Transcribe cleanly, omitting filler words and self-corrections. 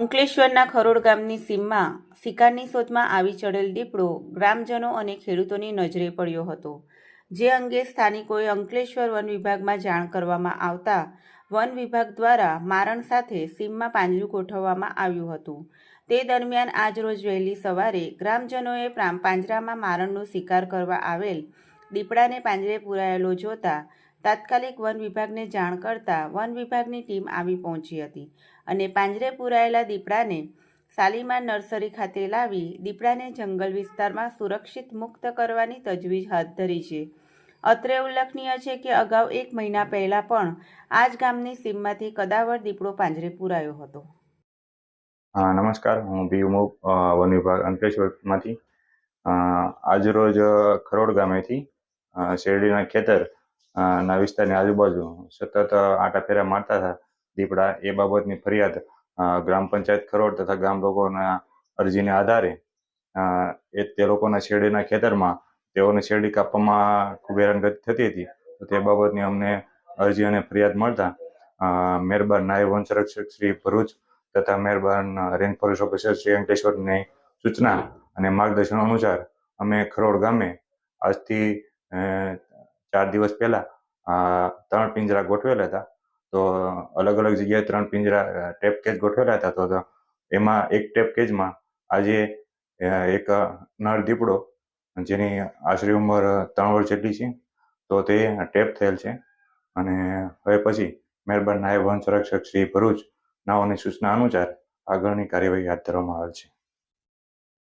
અંકલેશ્વરના ખરોડ ગામની સીમમાં શિકારની શોધમાં આવી ચડેલ દીપડો ગ્રામજનો અને ખેડૂતોની નજરે પડ્યો હતો, જે અંગે સ્થાનિકોએ અંકલેશ્વર વન વિભાગમાં જાણ કરવામાં આવતા વન વિભાગ દ્વારા મારણ સાથે સીમમાં પાંજરું ગોઠવવામાં આવ્યું હતું. તે દરમિયાન આજરોજ વહેલી સવારે ગ્રામજનોએ પાંજરામાં મારણનો શિકાર કરવા આવેલ દીપડાને પાંજરે પૂરાયેલો જોતા તાત્કાલિક વન વિભાગને જાણ કરતા વન વિભાગની ટીમ આવી પહોંચી હતી અને પાંજરે પૂરાયેલા દીપડાને શાલીમાર નર્સરી ખાતે લાવી દીપડાને જંગલ વિસ્તારમાં સુરક્ષિત મુક્ત કરવાની તજવીજ હાથ ધરી છે. અત્રે ઉલ્લેખનીય છે કે અગાઉ 1 મહિના પહેલા પણ આ જ ગામની સીમમાંથી કદાવર દીપડો પાંજરે પૂરાયો હતો. નમસ્કાર, હું બી ઉમો વન વિભાગ અંકલેશ્વરમાંથી. આજરોજ ખરોડ ગામેથી શેરડીના ખેતર ના વિસ્તારની આજુબાજુ સતત આંટાફેરા મારતા હતા દીપડા. એ બાબતની ફરિયાદ ગ્રામ પંચાયત ખરોડ તથા ગામ લોકોના અરજીને આધારે તે લોકોના શેરડીના ખેતરમાં તેઓને શેરડી કાપવામાં ખૂબ હેરાનગતિ થતી હતી. તો તે બાબતની અમને અરજી અને ફરિયાદ મળતા મહેરબાન નાયબ વન સંરક્ષક શ્રી ભરૂચ તથા મહેરબાન રેન્જ ફોરેસ્ટ ઓફિસર શ્રી અંકલેશ્વરની સૂચના અને માર્ગદર્શન અનુસાર અમે ખરોડ ગામે આજથી 4 દિવસ પહેલા 3 પિંજરા ગોઠવેલા હતા. તો અલગ અલગ જગ્યાએ 3 પિંજરા ટેપ કેજ ગોઠવેલા હતા. તો એમાં એક ટેપ કેજમાં આજે એક નર દીપડો જેની આશરે ઉંમર 3 વર્ષ જેટલી છે, તો તે ટેપ થયેલ છે. અને હવે પછી મહેરબાન નાયબ વન સંરક્ષક શ્રી ભરૂચ નાઓની સૂચના અનુસાર આગળની કાર્યવાહી હાથ ધરવામાં આવેલ છે.